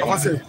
Avancez.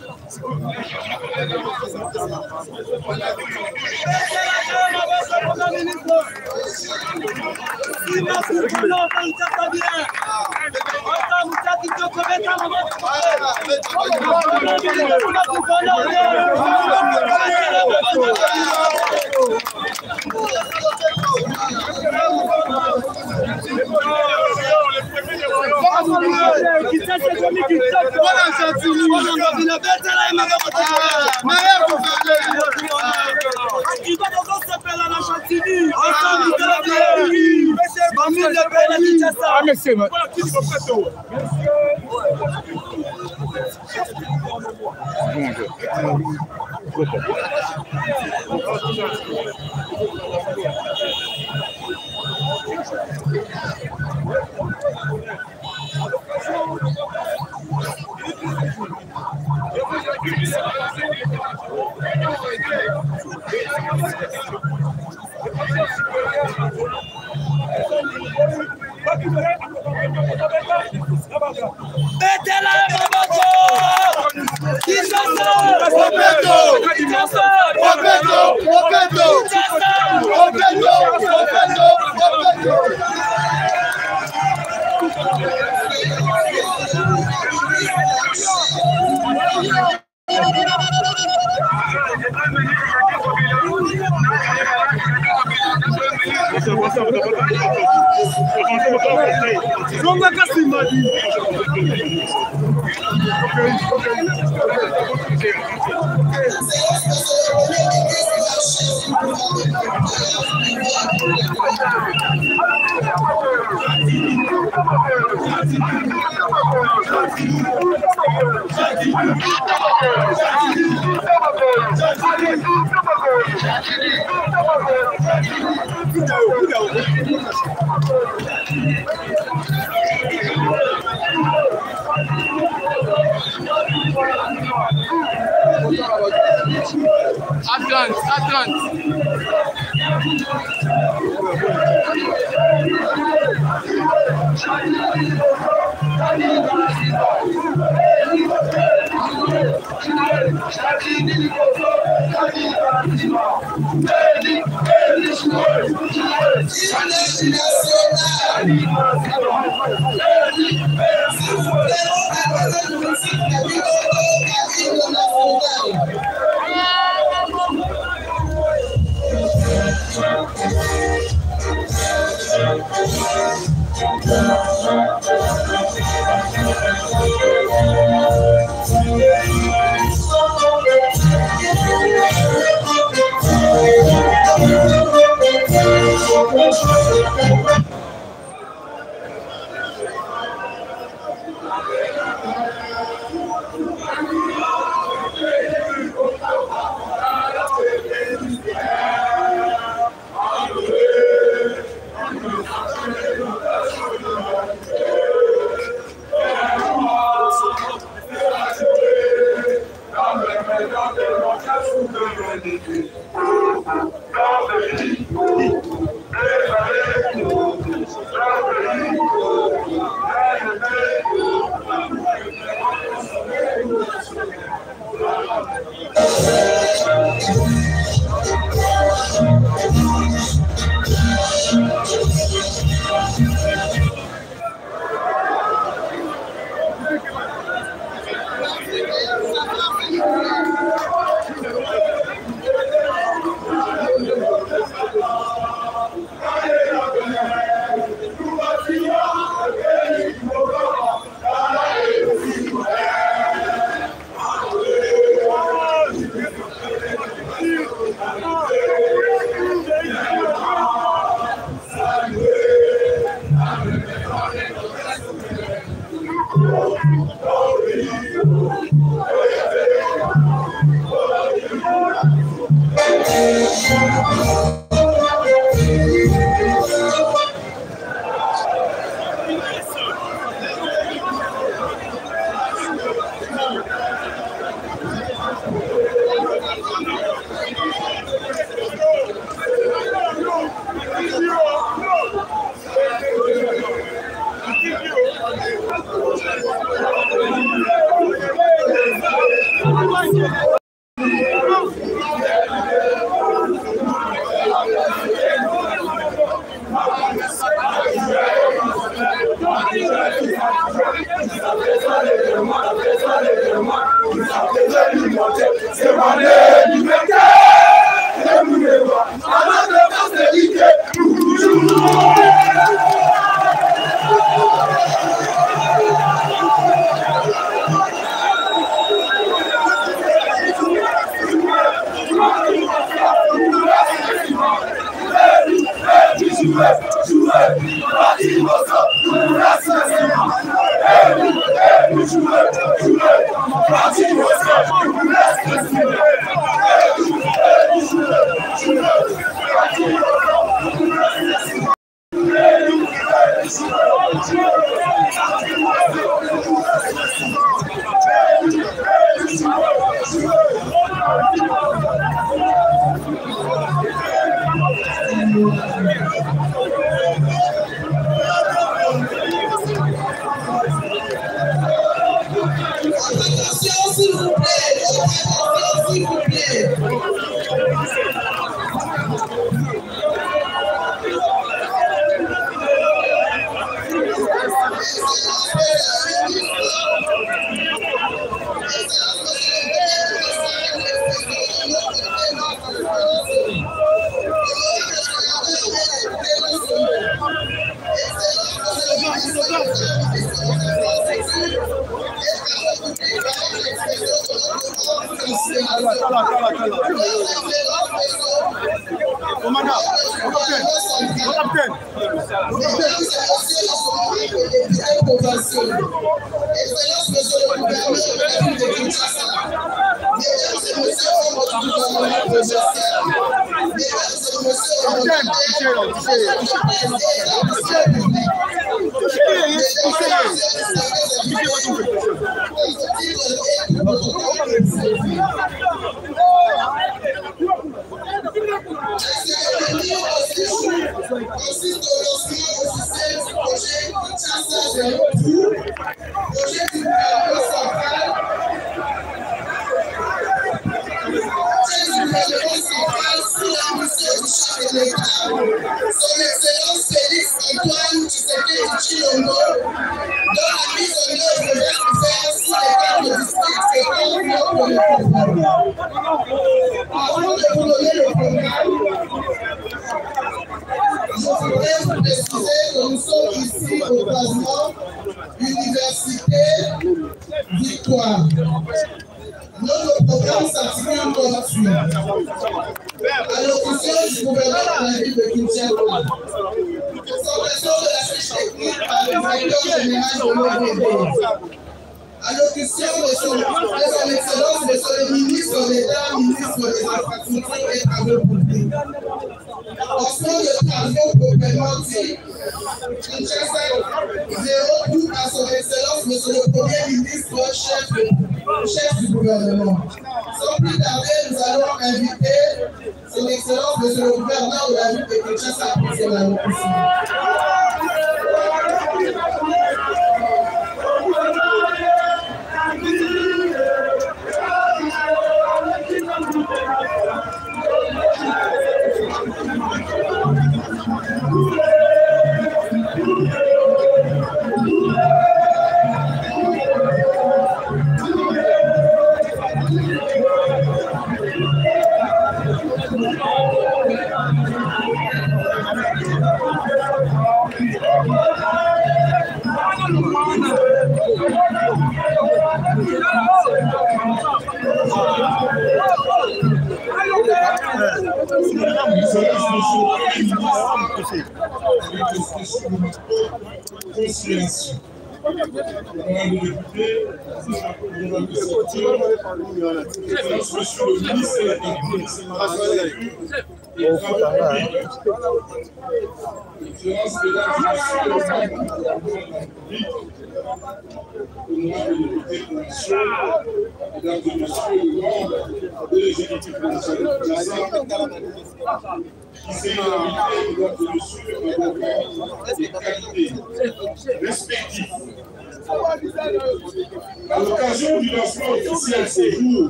À l'occasion du lancement officiel ce jour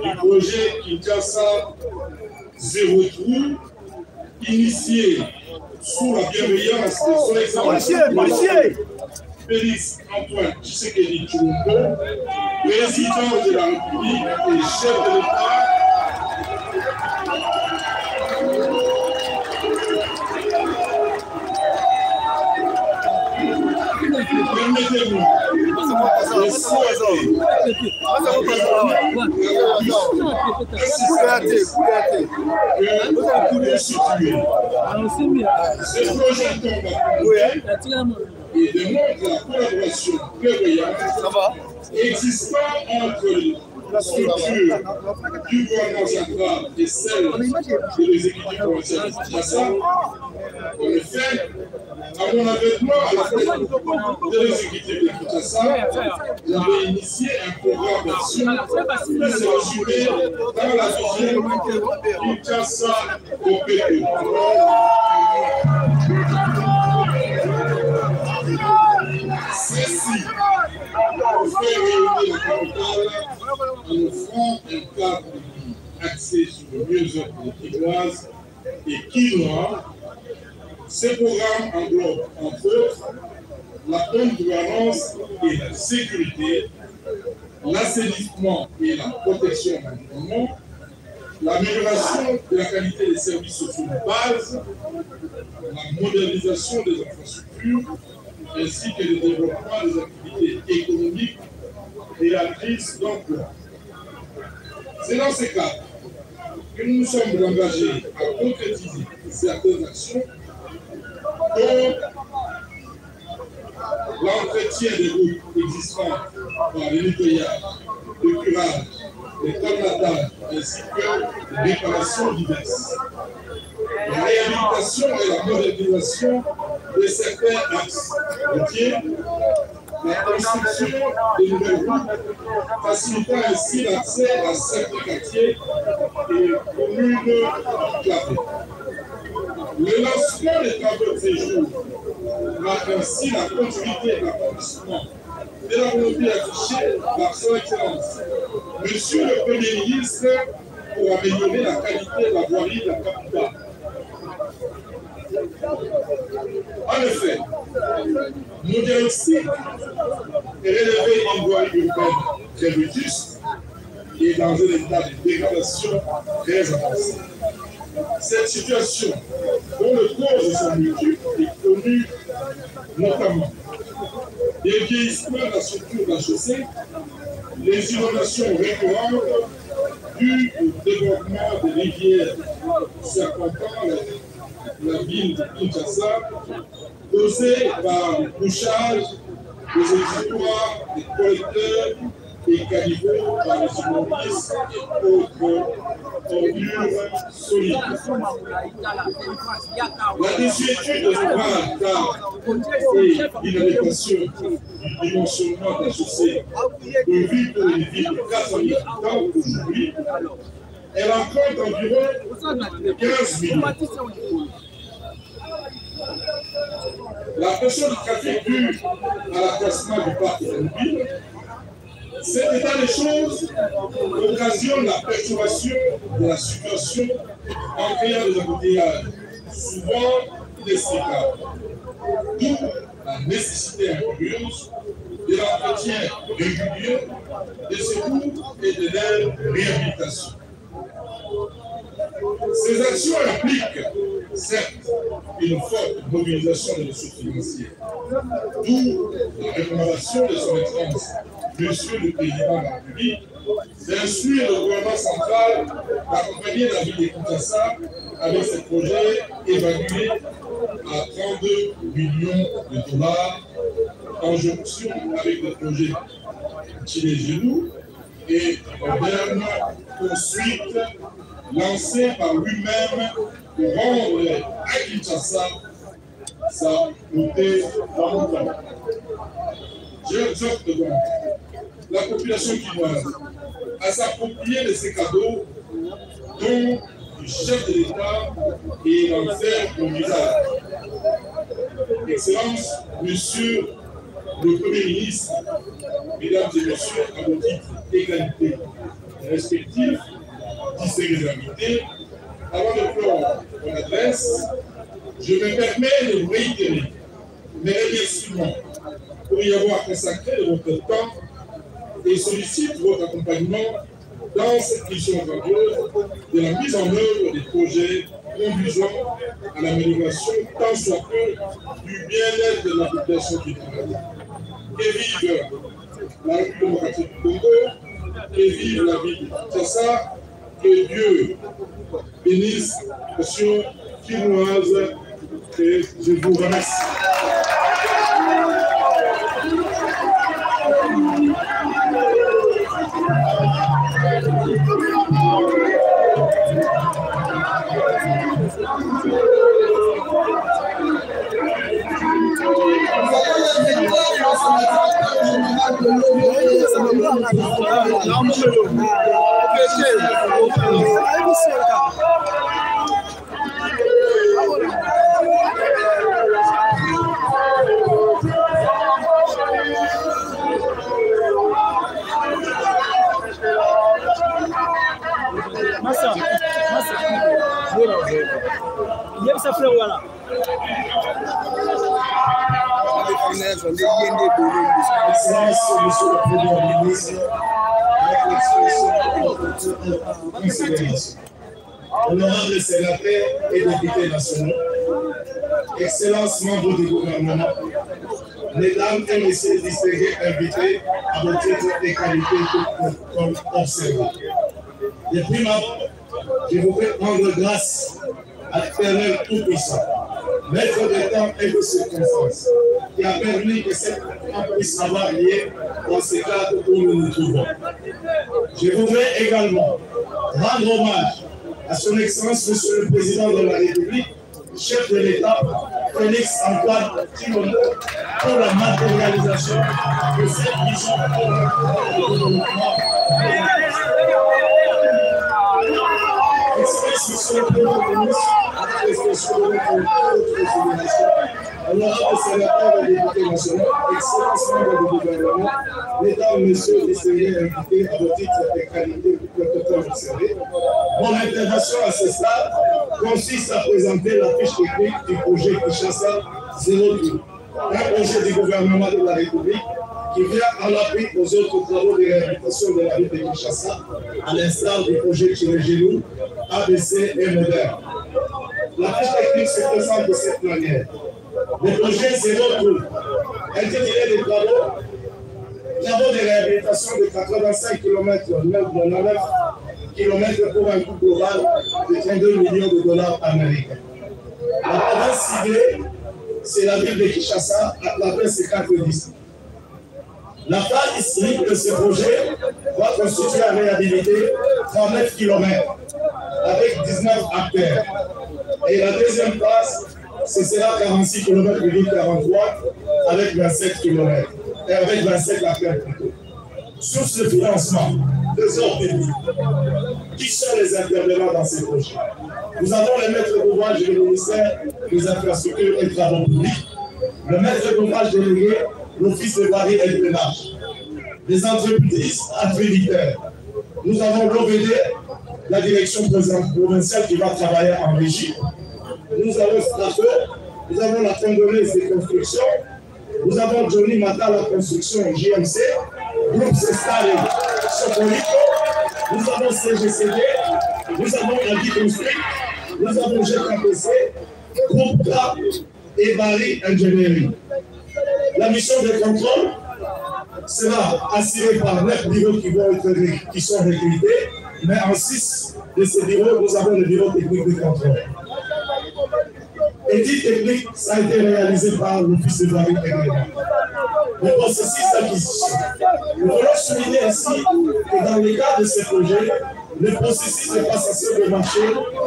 du projet Kinshasa Zéro Trou, initié sous la bienveillance de son excellence Félix Antoine Tshisekedi Tshilombo, président de la République et chef de l'État, permettez-nous et démontre la collaboration prévoyante existant entre la structure du gouvernement central et celle de l'exécutif provincial de Kinshasa. En effet, à mon avènement à la tête de l'exécutif de Kinshasa, j'avais initié un programme d'action qui s'est résumé dans la vision Kinshasa au Pérou. Ceci pour faire réunir la capitale en offrant un cadre de vie axé sur le mieux-être des Quinoises et Quinois. Ces programmes englobent, entre autres, la bonne gouvernance et la sécurité, l'assainissement et la protection de l'environnement, l'amélioration de la qualité des services sociaux de base, la modernisation des infrastructures, ainsi que le développement des activités économiques créatrices d'emploi. C'est dans ces cas que nous nous sommes engagés à concrétiser certaines actions, dont l'entretien des routes existantes par les nettoyages, le curage, les colmatage, ainsi que les réparations diverses. La réhabilitation et la modernisation de certains axes routiers, la construction de nouvelles routes, facilitant ainsi l'accès à certains quartiers et communes enclavées. Le lancement des travaux de ces jours marque ainsi la continuité de l'accomplissement de la volonté affichée par son Excellence, Monsieur le Premier ministre, pour améliorer la qualité de la voirie de la capitale. En effet, mon diagnostic est relevé une voirie urbaine très vétuste et dans un état de dégradation très avancé. Cette situation, dont le cause sont multiples, est connue notamment des vieillissements de la structure de la chaussée, les inondations récurrentes dues au développement des rivières serpentant la ville de Kinshasa, causées par le couchage des exutoires, des collecteurs et caniveaux par les immondices et autres ordures solides. La désuétude de l'ouvrage d'art et l'inadéquation du dimensionnement de la chaussée prévue pour une ville de 400 000 habitants aujourd'hui, elle en compte environ 15 millions. La pression du trafic due à l'accroissement du parc automobile, cet état des choses occasionne la perturbation de la situation en créant des embouteillages souvent inextricables. D'où la nécessité impérieuse de l'entretien régulier des secours et de leur réhabilitation. Ces actions impliquent, certes, une forte mobilisation des ressources financières, d'où la recommandation de son Excellence, Monsieur le Président de la République, d'instruire le gouvernement central d'accompagner la ville de Kinshasa avec ces projets évalués à 32 millions de dollars en jonction avec des projets Chile-Génou et moderne poursuite lancé par lui-même pour rendre à Kinshasa sa beauté fondamentale. J'exhorte donc la population quinoise à s'approprier de ces cadeaux dont le chef de l'État est d'en faire un usage. Excellence, Monsieur le Premier ministre, Mesdames et Messieurs, à vos titres d'égalité respectifs, dissérénabilité, avant de clore mon adresse, je me permets de vous réitérer mes remerciements pour y avoir consacré votre temps et sollicite votre accompagnement dans cette mission grandiose de la mise en œuvre des projets conduisant à l'amélioration tant soit peu du bien-être de la population quinoise. que vive la République démocratique du Congo, que vive la ville de Kinshasa, que Dieu bénisse M. Kinoise, et je vous remercie. Monsieur le Premier ministre, avec l'expression honorables sénateurs et députés nationaux, excellences membres du gouvernement, mesdames et messieurs distingués invités à vos titres et qualités comme observants. De prime abord, je voudrais rendre grâce à l'Éternel Tout-Puissant, maître de temps et de circonstances, qui a permis que cette conférence puisse avoir lieu dans ce cadre où nous nous trouvons. Je voudrais également rendre hommage à son Excellence, Monsieur le Président de la République, chef de l'État, Félix Antoine Tshilombo, pour la matérialisation de cette vision de développement. Monsieur le Premier ministre, avec l'expression de notre génération, honorables sénateurs et députés nationaux, excellences membres du gouvernement, mesdames, messieurs, distingués invités à vos titres et qualités du protocole observé, mon intervention à ce stade consiste à présenter la fiche technique du projet Kinshasa 02, un projet du gouvernement de la République qui vient en appui aux autres travaux de réhabilitation de la ville de Kinshasa, à l'instar du projet Tchiregélou, ABC et Moderne. La fiche technique se présente de cette manière. Le projet 02, intitulé des travaux de réhabilitation de 85 km, 9 km pour un coût global de 32 millions de dollars américains. La province ciblée, c'est la ville de Kinshasa, à travers ces 4 districts. La phase historique de ce projet va constituer en réhabilité 39 km avec 19 acteurs. Et la deuxième phase, ce sera 46 km de 43 avec 27 km et avec 27 acteurs plutôt. Sur ce financement, des ordres publics, qui sont les intervenants dans ces projets? Nous avons le maître d'ouvrage du ministère des Infrastructures et Travaux publics, le maître d'ouvrage délégué, l'Office de Paris et de Ménage, les entreprises attributaires. Nous avons l'OVD, la direction provinciale qui va travailler en régie. Nous avons Strato, nous avons la Congolaise des constructions, nous avons Johnny Mata, la construction JMC, Groupe Cestare, Sopolito, nous avons CGCD, nous avons Adi Construit, nous avons GKPC, Groupe K et Barry Engineering. La mission de contrôle sera assurée par 9 bureaux qui sont recrutés, mais en 6 de ces bureaux, nous avons le bureau technique de contrôle. Étude technique, ça a été réalisé par l'Office de Paris et Ménage. Le processus d'acquisition. Nous voulons souligner ainsi que dans le cadre de ce projet, le processus de passation de marché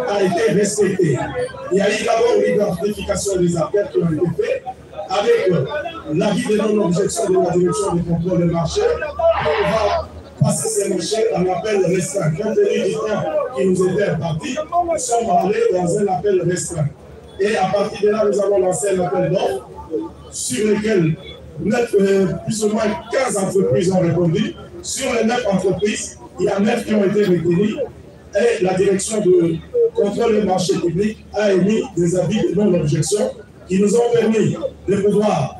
a été respecté. Il y a eu d'abord l'identification des affaires qui ont été faites avec l'avis de non-objection de la direction de contrôle des marchés. On va passer ces marchés en appel restreint. Compte tenu du temps qui nous était imparti, nous sommes allés dans un appel restreint. Et à partir de là, nous avons lancé un appel d'offres sur lequel plus ou moins 15 entreprises ont répondu. Sur les 9 entreprises, il y a 9 qui ont été retenues et la direction de contrôle des marchés publics a émis des avis de non-objection qui nous ont permis de pouvoir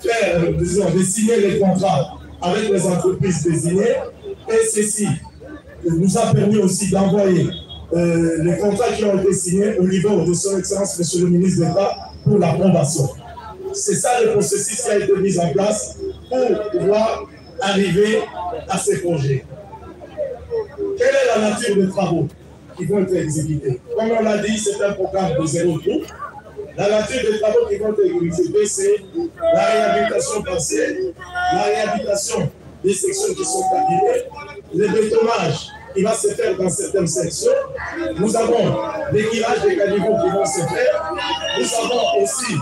faire, disons, de signer les contrats avec les entreprises désignées. Et ceci nous a permis aussi d'envoyer les contrats qui ont été signés au niveau de son Excellence, Monsieur le ministre d'État, pour l'approbation. C'est ça le processus qui a été mis en place pour pouvoir arriver à ces projets. Quelle est la nature des travaux qui vont être exécutés? Comme on l'a dit, c'est un programme de zéro coût. La nature des travaux qui vont être exécutés, c'est la réhabilitation partielle, la réhabilitation des sections qui sont abîmées, le bétonnage qui va se faire dans certaines sections. Nous avons l'équilage des caniveaux qui vont se faire. Nous avons aussi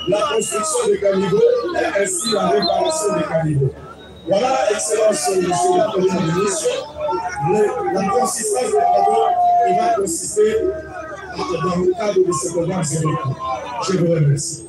la construction des caniveaux et ainsi la réparation des caniveaux. Voilà, Excellence, Monsieur le Président de l'Émission, la consistance des travaux qui va consister dans le cadre de ce programme zéro coût. Je vous remercie.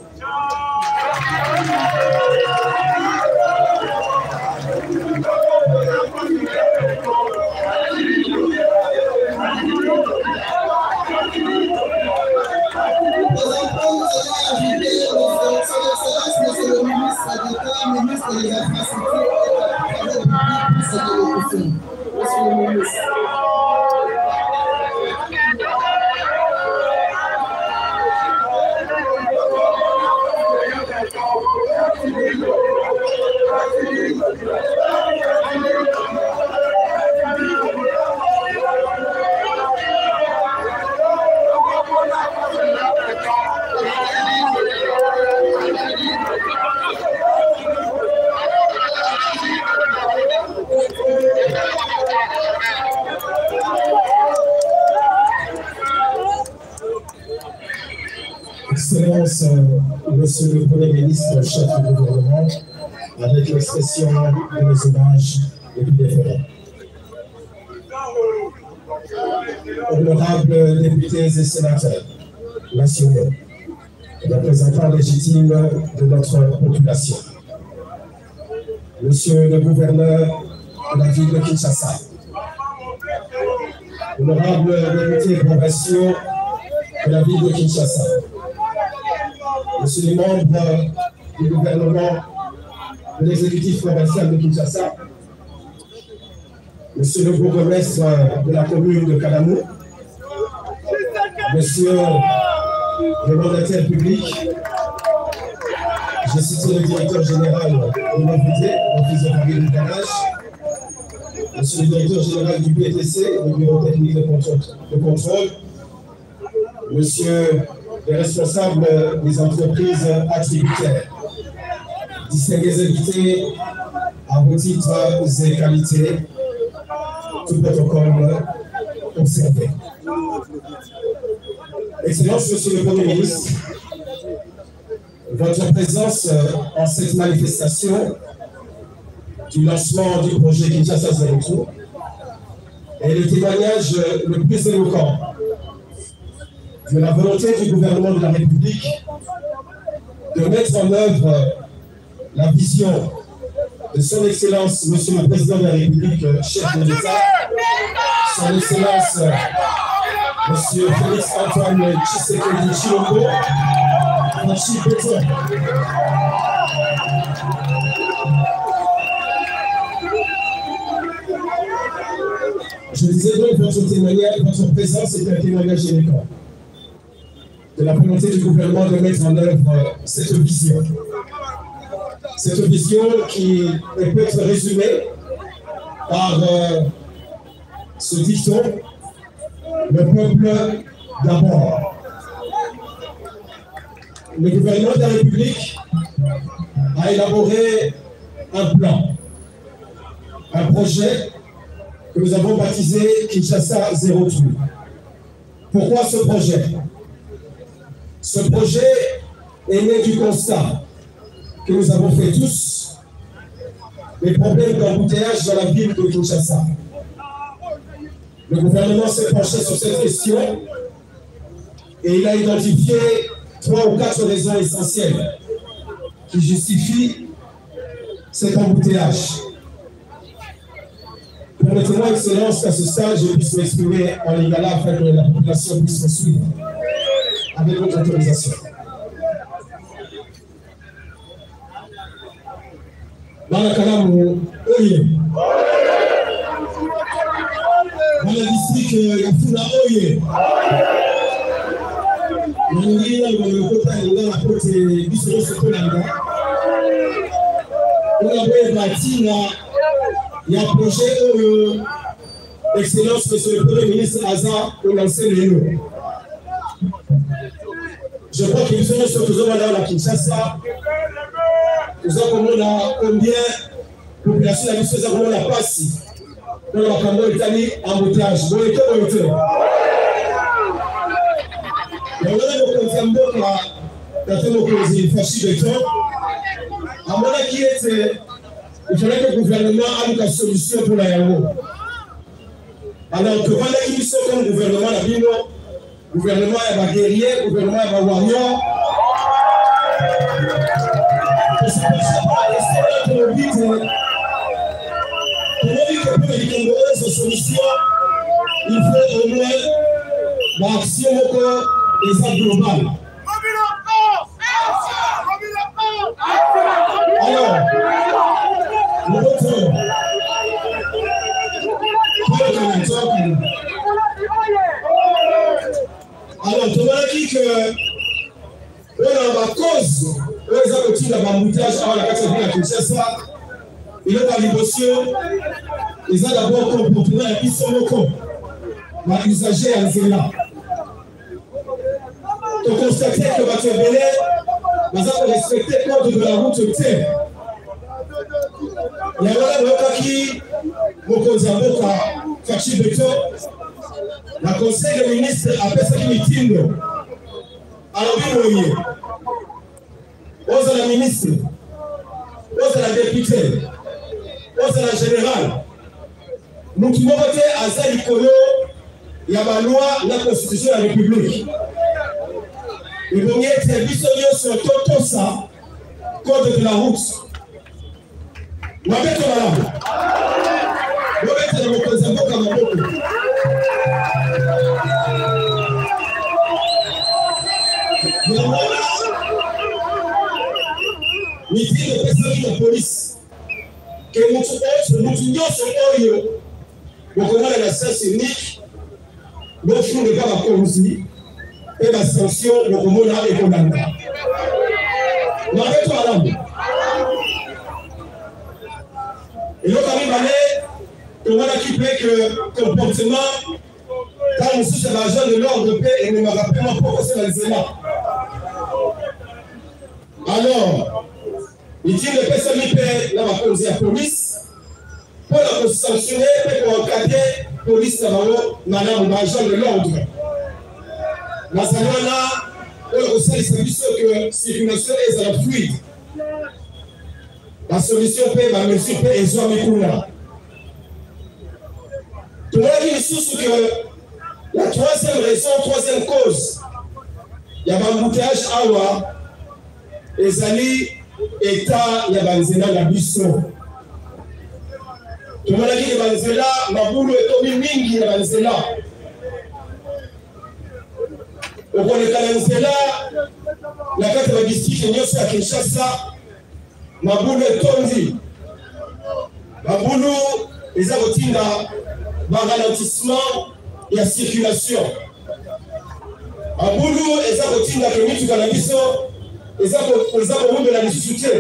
Monsieur le ministre d'État, ministre des Infrastructures et de la Publique, Monsieur le ministre. Excellence, Monsieur le Premier ministre, chef du gouvernement, avec l'expression de nos hommages les plus déférents. Honorables députés et sénateurs nationaux, représentants légitimes de notre population, Monsieur le gouverneur de la ville de Kinshasa, honorables députés provinciaux de la ville de Kinshasa, Monsieur les membres du gouvernement de l'exécutif provincial de Kinshasa, Monsieur le bourgmestre de la commune de Kalamou, Monsieur le mandataire public, j'ai cité le directeur général de l'OVT, l'Office de Paris du Garage, Monsieur le directeur général du BTC, le bureau technique de contrôle, Monsieur les responsables des entreprises attributaires, distingués invités à vos titres et qualités, tout protocole observé. Excellence, Monsieur le Premier ministre, votre présence en cette manifestation du lancement du projet Kinshasa Zéro Coût est le témoignage le plus éloquent de la volonté du gouvernement de la République de mettre en œuvre la vision de son Excellence, Monsieur le Président de la République, chef de l'État, son Excellence, Monsieur Félix-Antoine Tshisekedi Tshilombo, Tshilombo. Je disais donc votre présence est un témoignage éloquent de la volonté du gouvernement de mettre en œuvre cette vision. Cette vision qui peut être résumée par ce dicton: le peuple d'abord. Le gouvernement de la République a élaboré un plan, un projet que nous avons baptisé Kinshasa Zéro Coût. Pourquoi ce projet? Ce projet est né du constat que nous avons fait tous, les problèmes d'embouteillage dans la ville de Kinshasa. Le gouvernement s'est penché sur cette question et il a identifié 3 ou 4 raisons essentielles qui justifient cet embouteillage. Permettez-moi, Excellence, qu'à ce stade, je puisse m'exprimer en lingala afin que la population puisse me suivre. Avec votre autorisation. Dans la Kalamou, Oye. Dans le district Yafuna, Oye. Dans le côté de la côte Bissoro Sokolanga. nous avons bâti un projet où l'excellence, monsieur le Premier ministre Azar, pour lancer les lots. Je crois qu'ils sont sur toujours dans la Kinshasa. Nous avons combien de population la mission de la passe dans la Cameroun Italie en embouteillage. Bon, et comment est-ce on a le confirmé que la fasciste de temps, à mon avis, il fallait que le gouvernement ait une solution pour la Yango. Alors que voilà qui sont comme gouvernement, le gouvernement est guerrier, le gouvernement est warrior. C'est pour ça que nous disons que pour les Congolais, cette solution, il faut au moins l'action des actes globales. Alors, nous retrouvons. Alors, tu m'as dit que on a la cause, on a petit l'embouteillage avant la carte de la Kinshasa, il est à l'émotion, ils ont d'abord comportement et puis sont locaux, mais usagers à Zéla. Tu constates que Mathieu Belé, nous avons respecté le code de la route terre. Il y a un qui, Mokozamboka, Fachi Beto, le conseil des ministres a fait ce meeting. Alors, oui, la ministre, la députée, la générale. Nous qui avons voté à Zalikolo, il y a ma loi, la constitution de la République. Le premier service sur tout ça, code de la route. Vous avez tout malade. Vous avez tout le représentant comme un peu. Nous disons que personne de la police, que nous disons sur eux, nous connaissons la science unique, nous ne faisons pas la corruption. Et la sanction, le Romona est condamné. Nous avons tout à l'âme. Et l'autre arrive à l'air, que voilà qui fait que comportement, quand on suit l'agent de l'ordre de paix, et ne me rappelle pas pourquoi c'est dans le Sénat. Alors, il dit que personne qui paie la police à la police, pour la sanctionner, pour encadrer la police à madame l'agent de l'ordre. Dans ce moment-là, on sait que la circulation est à la fluide. La solution peut être monsieur P. et Zoé Kouna. Tout le monde dit ici que la troisième raison, troisième cause, il y a un embouteillage awa, les alliés, État, il y a un zéna la buisson. Tout le monde dit qu'il y a un zéna, ma boule est tombée mingi, il y a un zéna. Au point de Kalanzela, la carte logistique est à Kinshasa, Maboulou est tombé. Maboulou, les abotines un ralentissement et la circulation. Maboulou, les abotines à Kémy, tout à la mission, les abotines de la mission soutien.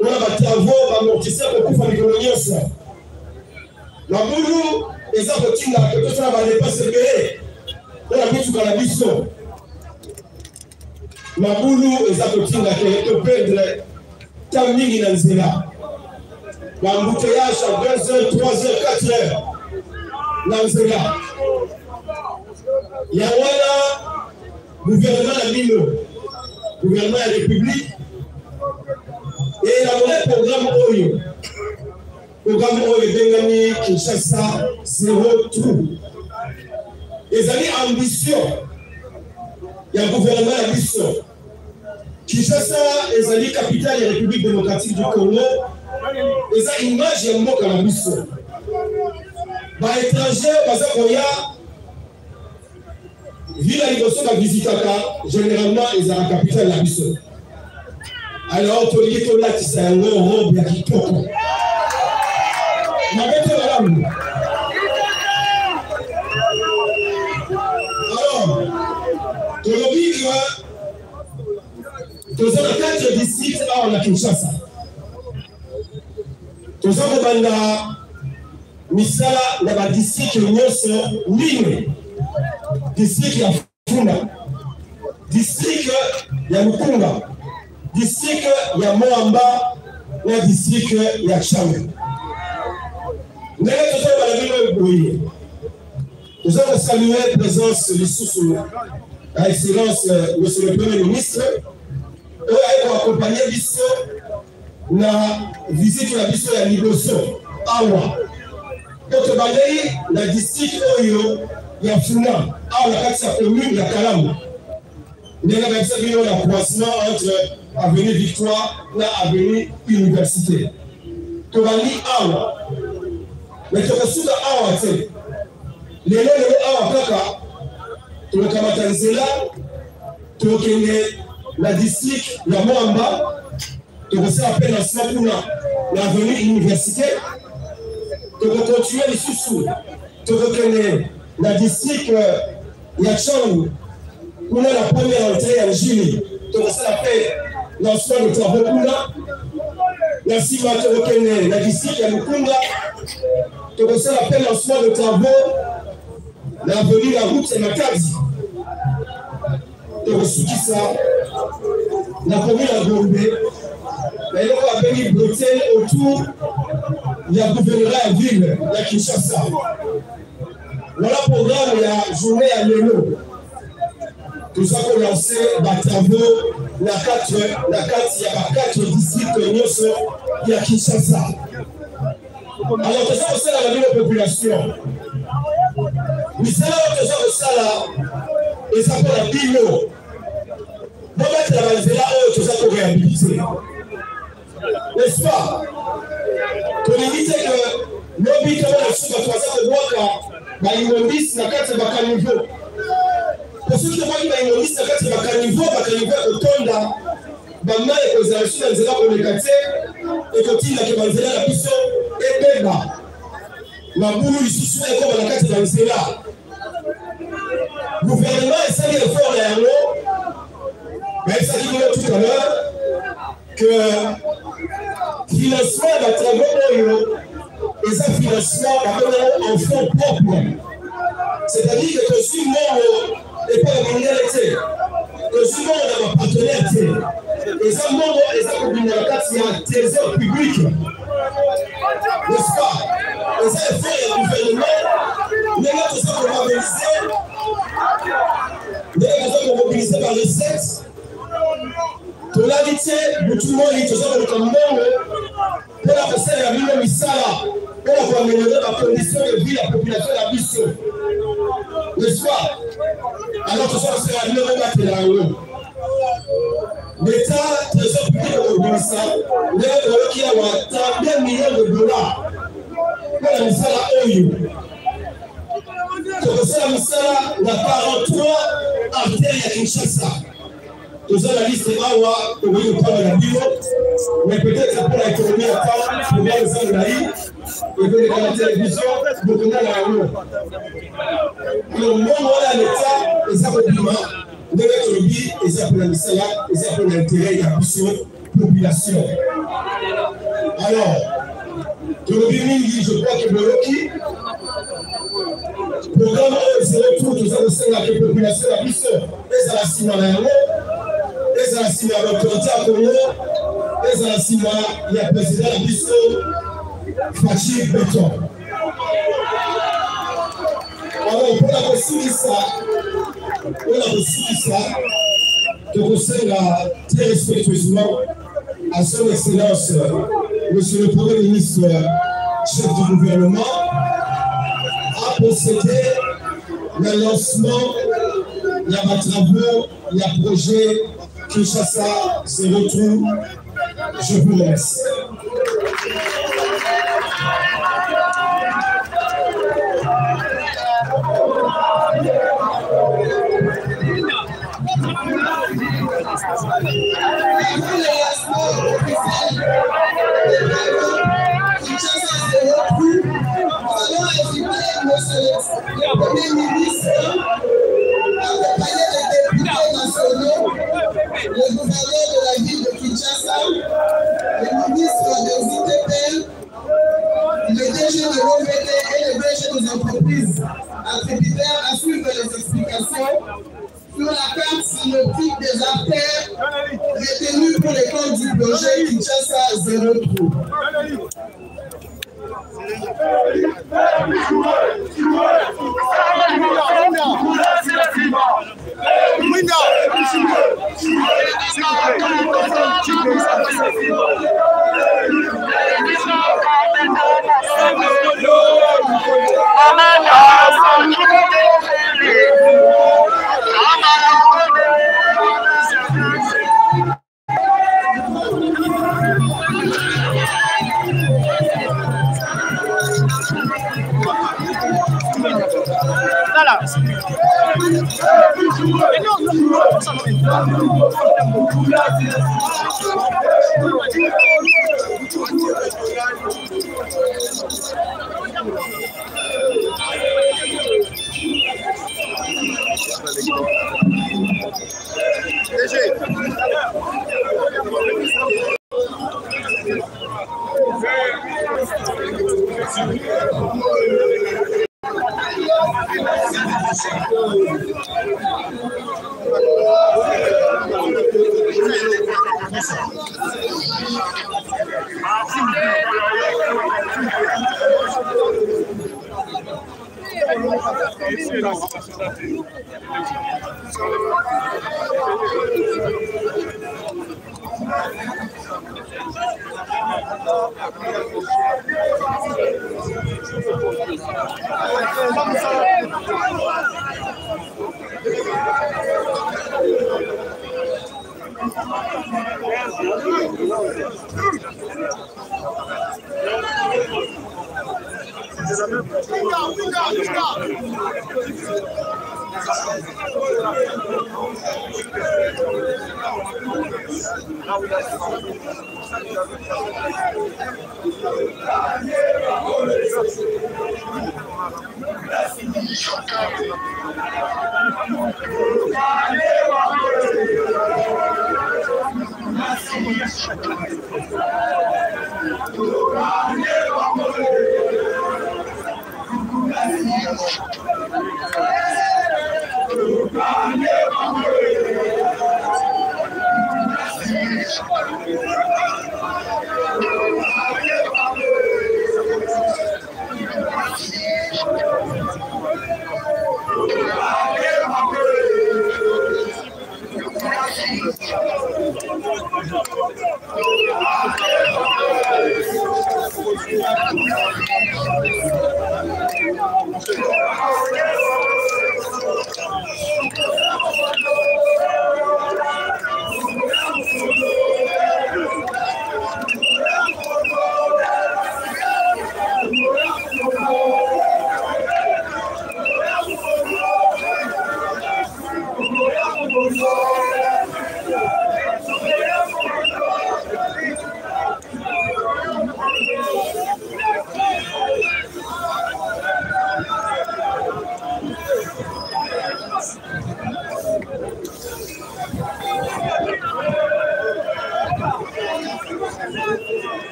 On a des travaux, amortisseurs pour pouvoir les colonies. Maboulou, les abotines à Kémy, tout ça va ne pas se payer. On a mis tout à la mission. Maboulou et Zakotin a été perdre Taming dans Zéla. L'embouteillage à 2h, 3h, 4h dans Zéla. Il y a un gouvernement à Milo, gouvernement à la République, et il y a un programme Oyo. Programme Oyo Bengani Kinshasa 0 trou. Les amis ambition, il y a un gouvernement ambition. Kinshasa, les amis capitale de la République démocratique du Congo, les amis image et un mot comme ambition. Les étrangers, ville à l'émotion de la visite, généralement, ils ont la capitale de l'ambition. Alors, tu dis que là, tu sais, un robe, il y a qui toque. Mais avec madame. Aujourd'hui, nous avons 4 districts à Kinshasa. Nous avons demandé misala na ba district nyonso mine, district ya Funda, district ya Mukunga, district ya Moamba na district ya Changa. Nous avons salué la présence de sous à Excellence, Monsieur le Premier ministre, qui a accompagné la visite de la mission à Liboso, Awa. Donc, la district Oyo, il y a Funa, à la commune de Kalam. Nous avons un croisement entre Avenue Victoire et Avenue Université. Tobali Awa. Mais tu as reçu Awa, tu sais. Les noms de Awa Kaka, tu as Kamatanzela, tu as la district, la Moamba, tu as reçu appel à Snapuna, l'avenue Université, tu as continué les sous-sous, tu as la district Yachang, où la première entrée en Gini, tu as reçu appel lancement de travaux Kuna, la Sima, tu as la district Yamukunga, tu as reçu appel lancement de travaux. L'avenue, la route, c'est ma case. Tu as reçu qui ça? La commune à Gombe. Mais il y a venu Bruxelles autour. Il y a gouvernement à ville, la Kinshasa. Voilà le programme, il y a journée à Lélo. Tout ça qu'on a lancé, les travaux, il y a 4 districts, il y a Kinshasa. Alors, tout ça, c'est la vie de la population. Mais c'est là que ça et ça pour la bilo. Bon, mettre la valise là, tout ça pour réhabiliter. N'est-ce pas? Pour éviter que l'objet comme la soupe à 300 de bois, il me dit la carte de Bacaniveau. Pour ceux qui voient qu'il me dit la carte de Bacaniveau, au Tonda, maman est aux archives dans les états pour les quartiers, et quand il a que Manzela la puissance est belle. La boule ici, c'est comme la carte de Manzela. Le gouvernement est sans effort derrière nous, mais ça dit tout à l'heure que financement de travaux et ça financement en fonds propres. C'est-à-dire que si moi n'est pas la minorité, que si moi on a un partenaire, et ça moi et ça pour une carte il y a un trésor public, n'est-ce pas? Et ça fait le gouvernement, mais là tout ça pour mobiliser par les sexes. Pour l'amitié, tout le monde est toujours comme monde. Pour la personne, la vie de Missala, pour améliorer la condition de vie de la population de la mission. N'est-ce pas? Alors tout ça, c'est la vie de la mission. L'État, trésor public de Missala, l'État qui a 30 millions de dollars pour la Missala Oyo. Pour la Missala, la 43 artères à Kinshasa. Tout ça, la liste est Awa, pour vous prendre la bio, mais peut-être pour l'économie à part, pour bien les envahir, et pour la télévision, pour donner la rue. Le monde, voilà l'État, et ça pour l'humain, de notre vie, et ça pour la Missala, et ça pour l'intérêt de la population. Alors, pour le Bimini, je crois que le Loki, programme c'est le tout, tout ça, c'est la population de la mission, et ça la cime à l'aéro. Les anciens à l'autorité à Congo, les anciens il y a le président de Bisso, Fachi Béton. Alors, pour la possibilité ça, je conseille très respectueusement à son excellence, Monsieur le Premier ministre, chef du gouvernement, à procéder le lancement, il y a des travaux, il y a projet. Kinshasa se retrouve. Je vous laisse. Le Premier ministre, accompagné des députés nationaux, le gouverneur de la ville de Kinshasa, le ministre des ITP, projet Kinshasa 03.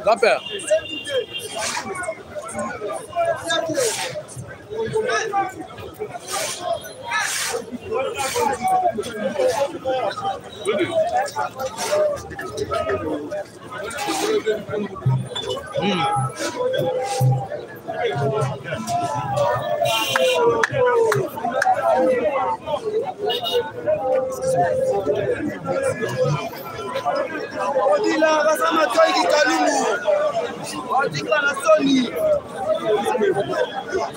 Grand-père. Odila basama toiki kalungu. Odila na soni.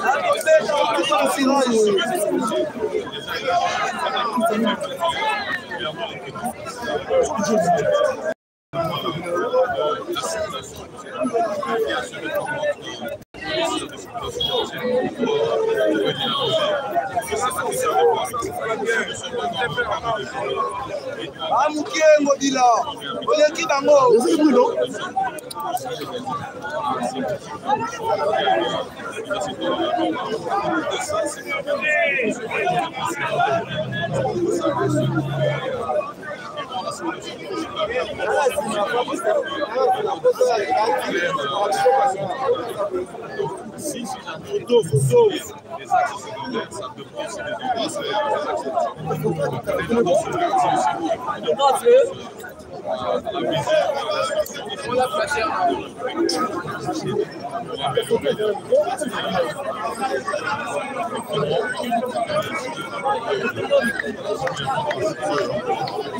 Atobeta wakati msirani. Amukiengo dila. Oleki bango.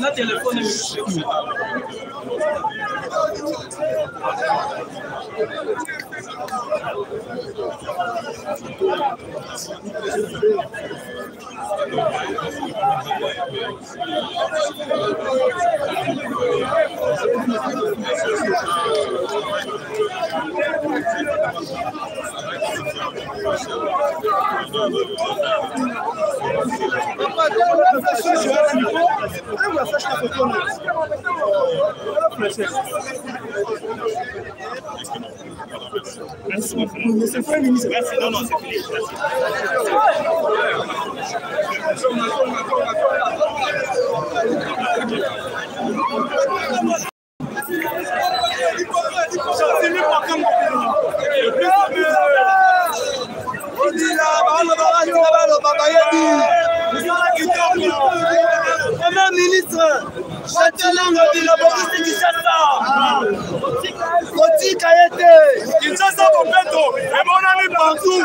La téléphone Premier ministre, Châtelain de la Bourse Kinshasa. Koti Kayete. Kinshasa Mopeto. Et mon ami partout.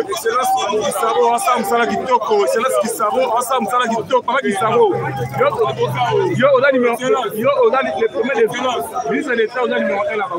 Excellence Kisaro, ensemble Sala Kitoko, Excellence Kisaro, ensemble Sala Kitoko, Papa Kisaro. Yo, on a numéro 1, yo, on a les premiers des finances. Ministre de l'État, on a numéro 1 là-bas.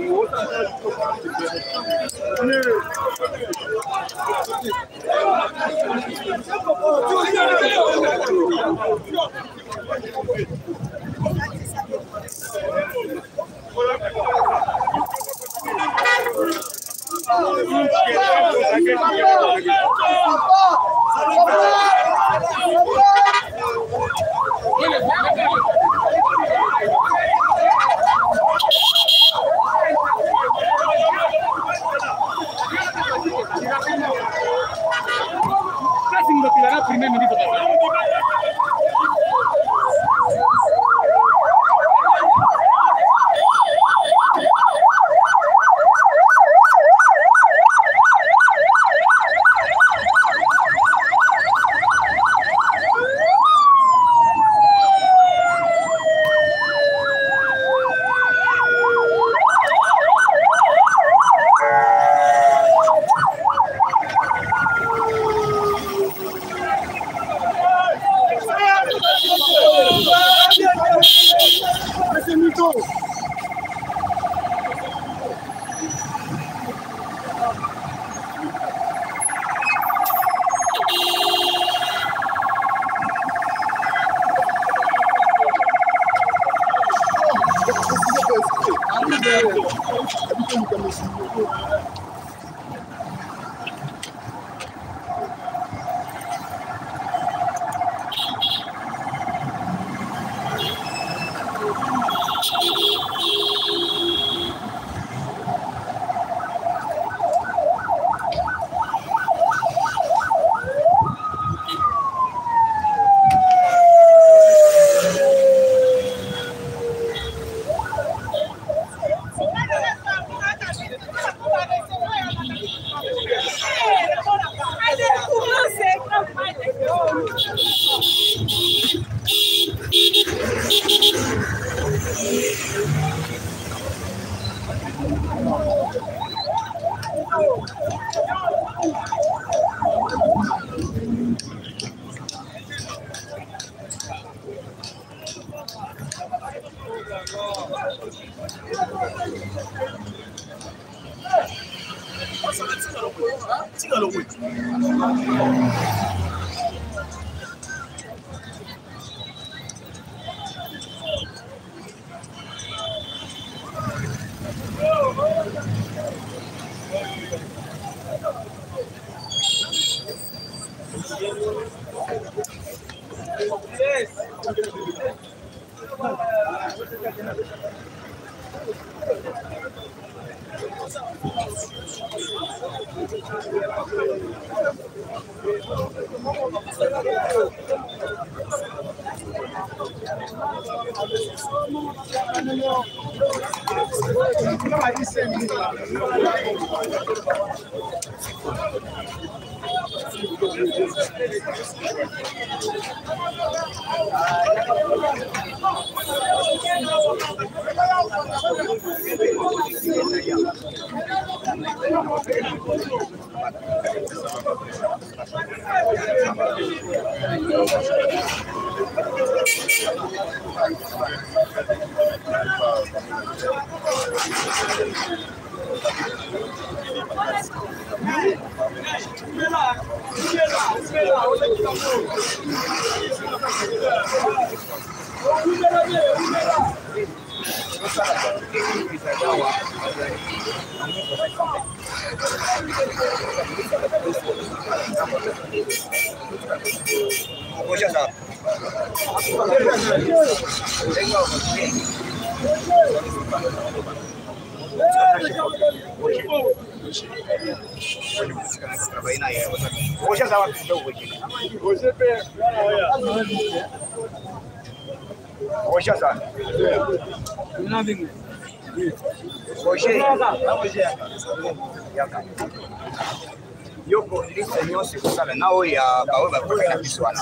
Yoko liste nyonso kosala na oyo ya baoyo bakoki na biso wana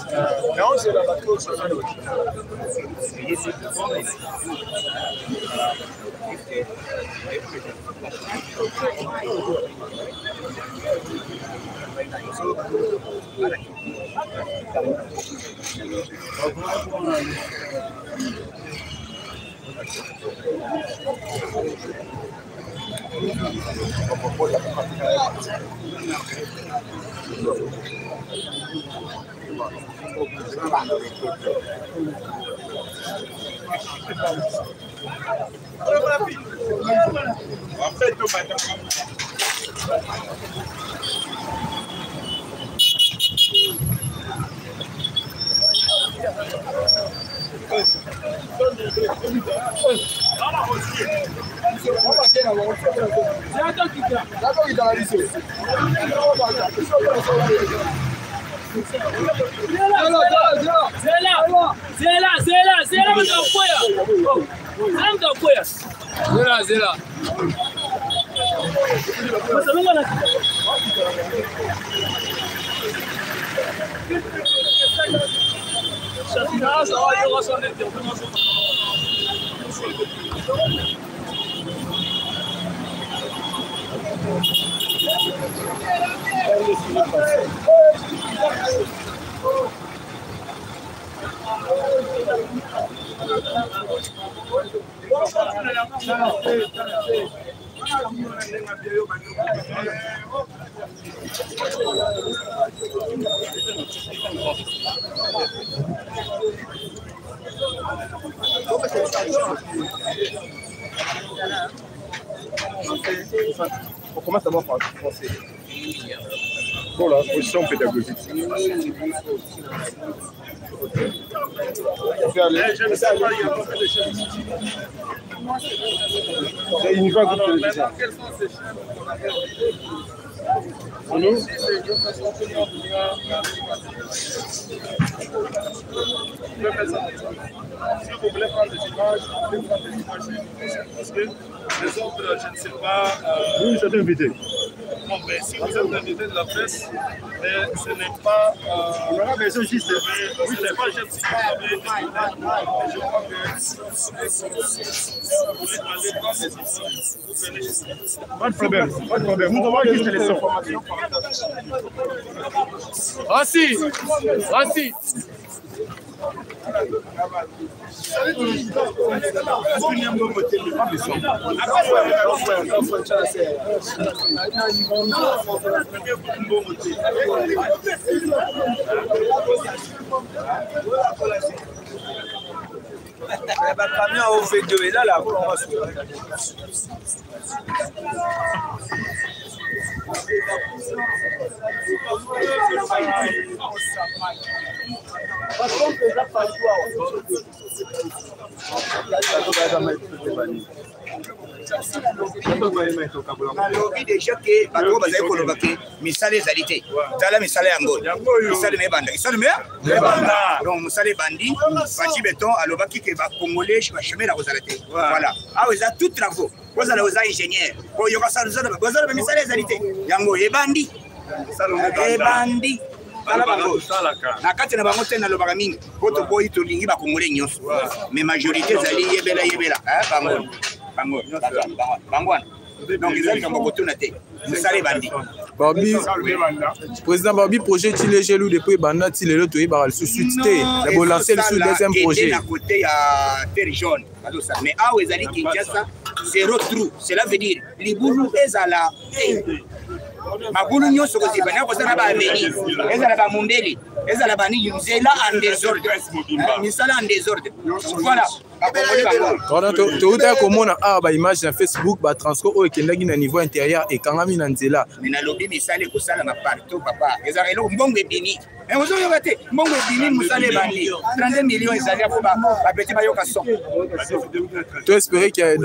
naozela bato On commence d'abord par le français. Pour la position pédagogique. C'est une fois que vous faites ça. Pour nous, si vous voulez prendre des images, vous pouvez prendre des images parce que les autres, je ne sais pas. Oui, c'est invité. bon, mais si vous êtes invité de la presse, ce n'est pas... on aura besoin juste de... Oui, c'est pas juste... Je crois que... Pas de problème, pas de problème. Vous avez juste les informations. Assis, assis. Camion au fait de là là. nalobi déjà ke bato bazali koloba ke misala ezali te tala misala yango misala mebanda misala mebanda donc misala ebandi baci beton alobaki ke bacongolais bachemé na kozala te voilà awa eza tout travaux kozala oza ingénieur oyoka bozala bamisala ezali te yango ebandi ebandi tala bango na kati na bango te nalobaka mingi po toboyi tolingi bacongolais nyonso mais majorité ezali yebela bango wana donc ezali kambo kotuna te misala ebandi Babi, président Babi, projet Tilé Gelou depuis Banda Tilé to yeba lisusu te la bo lancer le deuxième projet à côté ya terre jaune mais awa ezali Kinshasa zéro trou cela veut dire libulu ezala magulu nyonso koziba na kozala ba aveni ezala ba mondeli ezala ba ni nzela en désordre misala en désordre voilà tu komona ba image na Facebook ba transport o ekendaki na niveau intérieur et kangami na nzela mais na lobi misala ko sala ma partout papa ezala elo mbongo ebini et ozo yoka te mbongo ebini musala bandi 32 millions ezali ko ba petit ba yoka son tu espérer que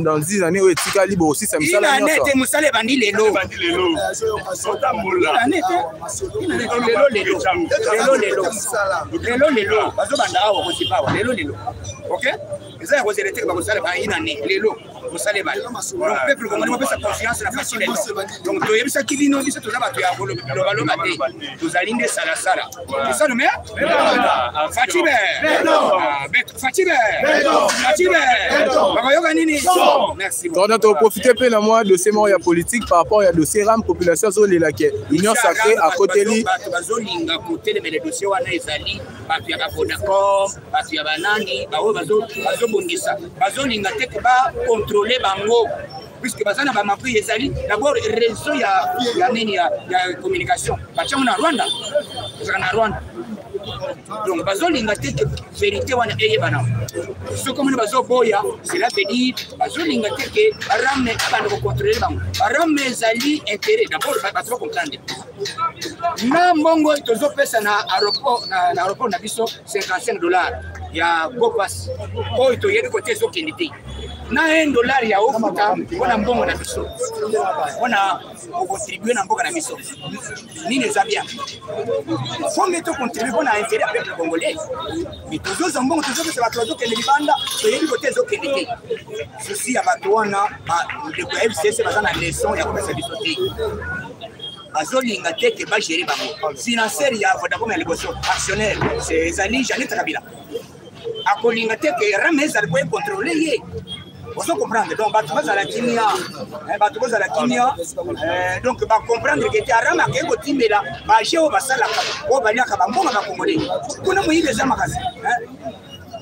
dans 10 années o etika libre aussi ça misala nyonso ina nete musala bandi lelo lelo bazobanda awa kosipawa lelo ok eza ya kozela ba kosala ba ina ne lelo kosala ba donc peuple congolais pesa confiance na facile donc to yebisa kibino biso to bato ya baloba te tozali nde sala c'est ça le maire Fatibe bakayoka nini merci donc to profiter pe na moi de ces mots ya politique par rapport à dossier ram population zolela ke union sacrée à côté li bazolinga côté les dossiers wana ezali bato ya Vodacom bato ya banani bawo bazobongisa bazolinga te ba contrôler bango puisque bazana ba mapri ezali d'abord réseau ya nini ya communication bachango na Rwanda donc bazolinga te que vérité wana eyebana ce comme bazo boya cela veut dire bazolinga te que rame abana ko contrôler bango rame ezali intérêt d'abord bazo comprendre na mbongo tozo pesa na aéroport na biso $55 ya Gopas o to yedi côté zo kindité na $1 ya ofuta wana mbongo na biso wana contribuer na mboka na biso nini za bien faut mettre contribuer pour l'intérêt du peuple congolais mais toujours en bon toujours que c'est la chose que les banda to yedi côté zo kindité ceci ya bato wana le FCC bazana leçon ya kopesa biso te bazolinga te ke bagérer bango financier ya Vodacom ya liboso actionnaire c'est Zali Janet Kabila akolinga te ke Ramez ali koy contrôler ye vous comprenez donc bato bazala kimia donc ba comprendre que te arama ke ko timela ba jeo basala ko baliaka bambonga ba congolais kuna muyibe za makasi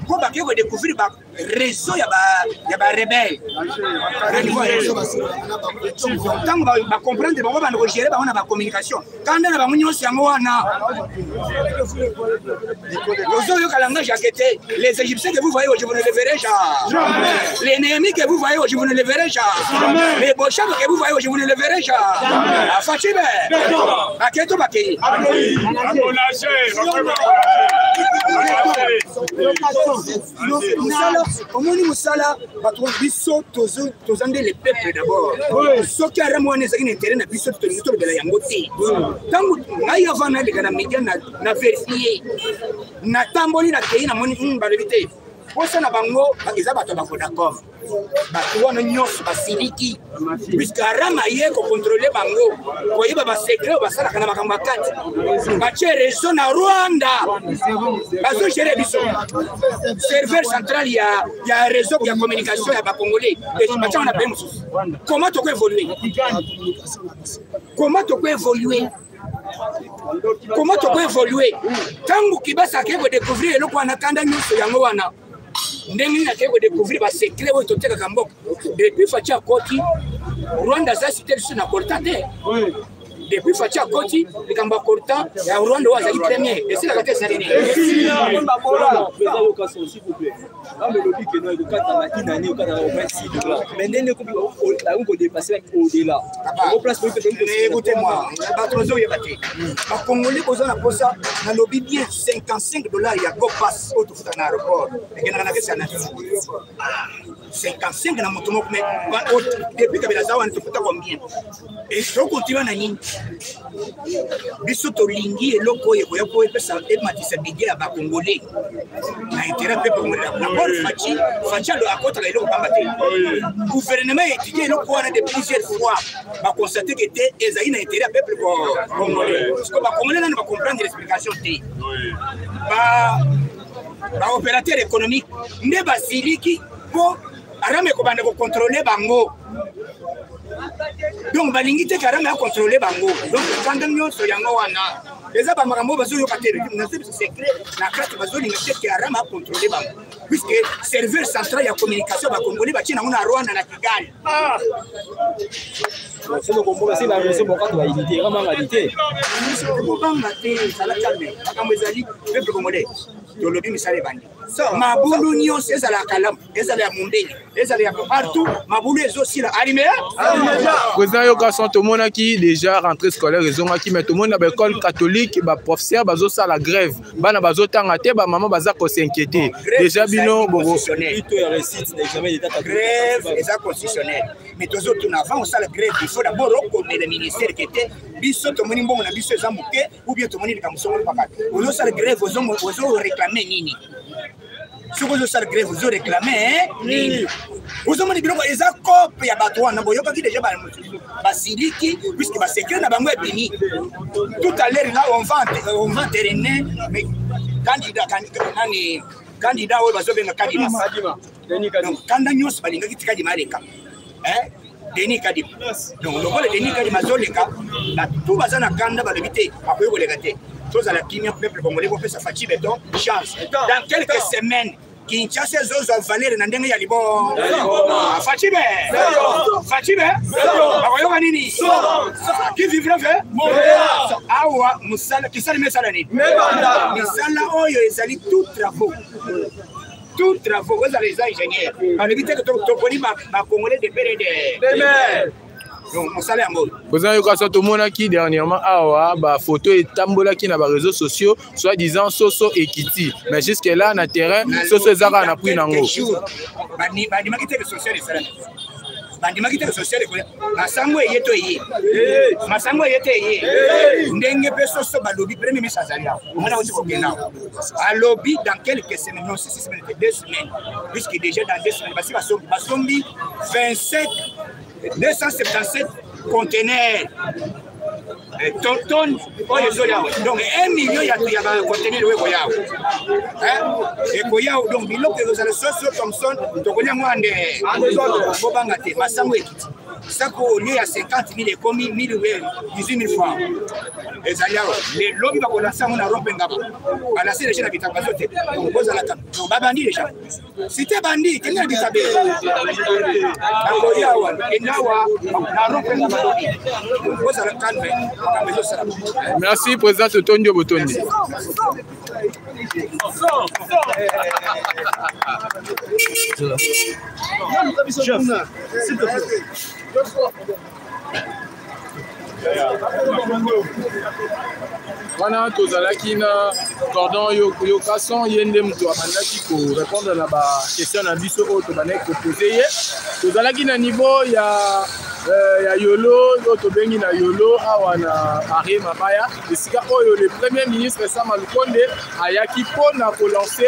ko ba ke ko découvrir ba réseau ya ba rebelle tant ba comprendre ba ba gérer ba on a ba communication quand na ba nyonso yango wana ozo yo kalanga jakete les égyptiens que vous voyez aujourd'hui vous ne les verrez jamais les néhémites que vous voyez aujourd'hui vous ne les verrez jamais les bochas que vous voyez aujourd'hui vous ne les verrez jamais Fatibe baketo bakei omoni musala bato biso tozande le peuple d'abord soki aramwana ezaki na intérêt na biso tolingi tolobela yango te ntango ngai avant naleka na média na vérifie natamboli na kei namoni balobi te posa na bango eza bato ba Vodacom bato wana nyonso basiliki puisque arama ye kocontrôle bango koyeba basekret basalaka na makambo akati batie réseau na Rwanda bazogere biso serveur central ya réseau ya communication ya bakongolais batia wana pe mosusu. Comment tu peux évoluer? Comment tu peux évoluer? Comment tu peux évoluer? Tangu kibasa kego découvrir eloko wana kanda nyuso yango wana ndenge na kego découvrir ba secret oyo toteka kamboka depuis Fatia Koti Rwanda za cité sur na portade depuis Fatia Koti likamba porta ya Rwanda wa za premier et c'est la carte ça nini s'il vous plaît là le lobby que nous de kata na kinani kata na 26 dollars mais ndenge ko dépasser au-delà au place pour écoutez-moi batrozo yebate ba congolais ko za posa na lobby bien 55 dollars ya go pass au tout na aéroport et na kesa na 55 na moto moko mais depuis kabela za wana tufuta combien et je continue na nini biso to lingi eloko ye koya ko epesa ematisa bidie ya ba congolais na intérêt pe congolais na bord fachi lo akota le bamba te gouvernement étudié eloko wana de plusieurs fois ba constater que te ezali na intérêt peuple congolais parce que ba congolais na ba comprendre l'explication te ba opérateur économique ne ba siliki po arame ko bande ko contrôler bango. Donc balingi te karama contrôler bango. Donc quand nyonso yango wana eza ba makambo bazo yokatere na secret na carte bazo linga te karama contrôler bango. Puisque serveur central ya communication ba congolais ba tina na Rwanda na Kigali. C'est le combo c'est la raison pourquoi tu vas éviter vraiment réalité. C'est pour banga te sala calme. Makambo ezali peuple congolais. To lobi misale bandi. Mabulu nyonso ezala kalam, ezala ya mondeli, ezala ya partout, mabulu ezosi la alimea. Président Yoka sont tout monde qui déjà rentrée scolaire ils ont qui met tout monde à l'école catholique ba professeur bazo ça la grève. Bana bazo tanga te ba maman baza ko s'inquiéter. Déjà bino bobo récite d'examen d'état grève eza constitutionnel. Mais tous autres avant on ça la grève il faut d'abord reconnaître le ministère qui était biso to moni mbongo na biso eza moke ou bien to moni likamso pakati. On ça la grève ozo réclamer nini? Si vous avez grève, vous avez réclamé, vous avez dit que les accords ya batouan, na boyoka ki déjà basiliki puisque ba secret na bango epini. Tout à l'heure là on va terminer mais candidat oyo bazobenga Kadima. Donc kanda nyos balinga kitika di maleka. Denis Kadima. Donc le Denis Kadima zoleka na tout bazana kanda balobité akoyo koleka te. Tous à la Guinée, peuple congolais, vous faites sa fatigue, béton, chance. Dans quelques semaines, Kinshasa, Zozo, Valère, Nandeng, Yalibo, Fatigue, Fatigue, Aroyomanini, qui vivra fait Awa, Moussala, qui s'allume Salani. Moussala, Oyo, ils allaient tout travaux. Tout travaux, vous allez les ingénieurs. En éviter que tu connais ma Congolais de Péré. Président Yoka tout le monde qui dernièrement a ba photo et tambola qui na ba réseaux sociaux soit disant Soso et Kiti mais jusque là na terrain Soso Zara na pris nango bandi makite le social et ça bandi makite social et masango yeto yi masango yeto yi ndenge pe Soso ba lobby premier message ali on a aussi kokena a lobby dans quelques semaines non 6 semaines 2 semaines puisque déjà dans 2 semaines parce que basombi 27 277 conteneurs. Tonnes, donc 1 million il y a conteneurs et Koyao, donc il y a le Thompson, donc on a moins de Bobangate, Massamoué. Ça qu'au lieu à 50 000 et commis 18 000 francs. Et ça y a les lobbies qu'on a ça, on a rompu un gaba. On a essayé de faire la bazote. On pose à la table. On va bandir déjà. Si t'es bandit, tu n'as pas de merci, président Tondio Botondi. Chef, s'il te plaît. Wana tozalaki na cordon yokason yende mutu abandaki ko répondre na ba question na biso oyo tobandaki ko poser ye tozalaki na niveau ya ya Yolo, notre bengi na Yolo, awana Aré Mabaya. Et c'est quand le Premier ministre Sama Lukonde a yaki pour lancer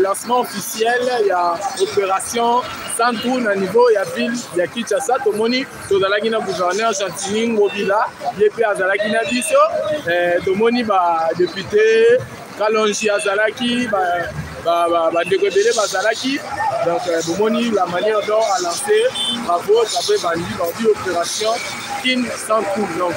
lancement officiel, il y a opération Santou na niveau ya ville ya Kinshasa. Tomoni tozalaki na gouverneur Chantini Ngobila, yepe azalaki na biso, tomoni ba député Kalonji azalaki bandeko ebele bazalaki. Donc bomoni la manière dont a lancé bravo après bandi opération Kin Santou. Donc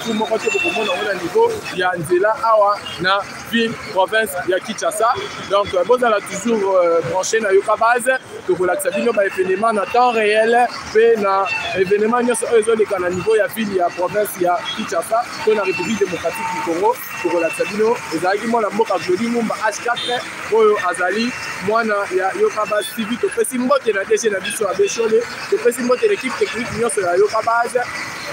tout mon côté beaucoup monde au niveau ya nzela awa na ville province ya Kinshasa. Donc vous allez toujours branché na yoka base to ko lakisa bino ba événement na temps réel pe na événement nyonso oyo ezoleka na niveau ya ville ya province ya Kinshasa to na République démocratique du Congo to ko lakisa bino ezalaki mwana mboka Glody Mumba H4 oyo azali mwana ya yoka base TV. To pesi mbote na DG na biso ya Bechole, to pesi mbote l'équipe technique nyonso ya yoka base.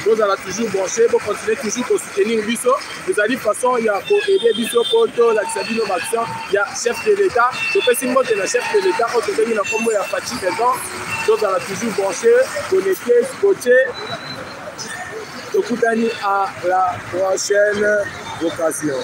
Vous allez toujours brancher, vous continuez toujours à soutenir Bisso. Vous allez de façon il y a pour aider Bisso Poto, la Sabino Maxon, il y a chef de l'État. Je peux sinon que le chef de l'État, au côté de la combo, il y a Fatih Béton. Vous allez toujours brancher, connecter, coacher. Donc, vous allez à la prochaine occasion.